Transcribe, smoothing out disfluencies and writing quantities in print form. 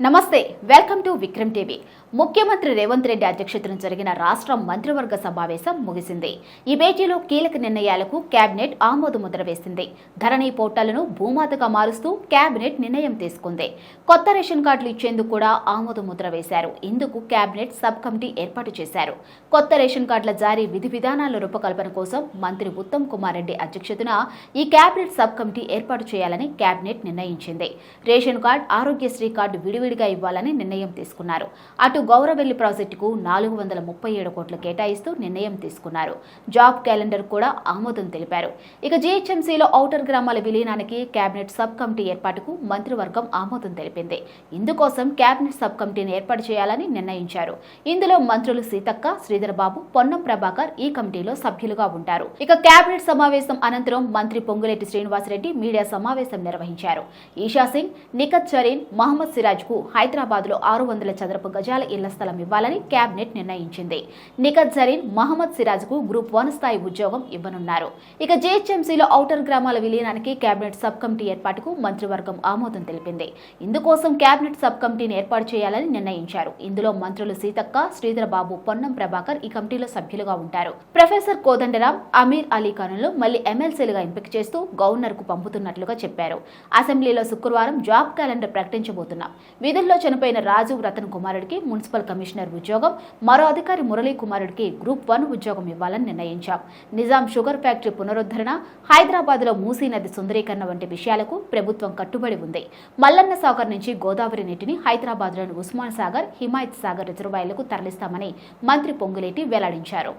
నమస్తే welcome to Vikram TV. ముఖ్యమంత్రి రేవంత్ రెడ్డి అధ్యక్షతన జరిగిన రాష్ట్ర మంత్రివర్గ సమావేశం ముగిసింది. ఈ భేటీలో కీలక నిర్ణయాలకు కేబినెట్ ఆమోద ముద్ర వేసింది. ధరణి పోర్టల్ను భూమాతగా మారుస్తూ కేబినెట్ నిర్ణయం తీసుకుంది. కొత్త రేషన్ కార్డులు ఇచ్చేందుకు కూడా ఆమోద ముద్ర వేశారు. ఇందుకు కేబినెట్ సబ్ కమిటీ ఏర్పాటు చేశారు. కొత్త రేషన్ కార్డుల జారీ విధి విధానాల రూపకల్పన కోసం మంత్రి ఉత్తమ్ కుమార్ రెడ్డి అధ్యక్షతన ఈ కేబినెట్ సబ్ కమిటీ ఏర్పాటు చేయాలని కేబినెట్ నిర్ణయించింది. రేషన్ కార్డు, ఆరోగ్యశ్రీ కార్డు విడివిడిగా ఇవ్వాలని నిర్ణయం తీసుకున్నారు. అటు గౌరవెల్లి ప్రాజెక్టుకు 437 కోట్లు కేటాయిస్తూ నిర్ణయం తీసుకున్నారు. జాబ్ క్యాలెండర్ కూడా ఆమోదం తెలిపారు. ఇక జీహెచ్ఎంసీలో ఔటర్ గ్రామాల విలీనానికి కేబినెట్ సబ్ కమిటీ ఏర్పాటుకు మంత్రివర్గం ఆమోదం తెలిపింది. ఇందుకోసం కేబినెట్ సబ్ కమిటీని ఏర్పాటు చేయాలని నిర్ణయించారు. ఇందులో మంత్రులు సీతక్క, శ్రీధర్ బాబు, పొన్నం ప్రభాకర్ ఈ కమిటీలో సభ్యులుగా ఉంటారు. ఇక కేబినెట్ సమావేశం అనంతరం మంత్రి పొంగులేటి శ్రీనివాసరెడ్డి మీడియా సమావేశం నిర్వహించారు. ఈషా సింగ్, నిఖత్ జరీన్, మహమ్మద్ సిరాజ్ కు హైదరాబాద్ లో 600 చదరపు గజాల ఇళ్ల స్థలం ఇవ్వాలని కేబినెట్ నిర్ణయించింది. నిఖత్ జరీన్, మహమ్మద్ సిరాజ్ కు గ్రూప్ 1 స్థాయి ఉద్యోగం ఇవ్వనున్నారు. ఇక జీహెచ్ఎంసీలో ఔటర్ గ్రామాల విలీనానికి కేబినెట్ సబ్ కమిటీ ఏర్పాటుకు మంత్రివర్గం ఆమోదం తెలిపింది. ఇందుకోసం కేబినెట్ సబ్ కమిటీని ఏర్పాటు చేయాలని నిర్ణయించారు. ఇందులో మంత్రులు సీతక్క, శ్రీధర్ బాబు, పొన్నం ప్రభాకర్ ఈ కమిటీలో సభ్యులుగా ఉంటారు. ప్రొఫెసర్ కోదండరాం, అమీర్ అలీ ఖాన్లు మళ్లీ ఎమ్మెల్సీలుగా ఎంపిక చేస్తూ గవర్నర్ కు పంపుతున్నట్లుగా చెప్పారు. అసెంబ్లీలో శుక్రవారం జాబ్ క్యాలెండర్ ప్రకటించబోతున్నాం. విధుల్లో చనిపోయిన రాజు రతన్ కుమారుడికి మున్సిపల్ కమిషనర్ ఉద్యోగం, మరో అధికారి మురళీ కుమారుడికి గ్రూప్ 1 ఉద్యోగం ఇవ్వాలని నిర్ణయించాం. నిజాం షుగర్ ఫ్యాక్టరీ పునరుద్ధరణ, హైదరాబాద్ లో మూసీ నది సుందరీకరణ వంటి విషయాలకు ప్రభుత్వం కట్టుబడి ఉంది. మల్లన్న సాగర్ నుంచి గోదావరి నీటిని హైదరాబాద్ లోని ఉస్మాన్ సాగర్, హిమాయత్ సాగర్ రిజర్వాయర్లకు తరలిస్తామని మంత్రి పొంగులేటి వెల్లడించారు.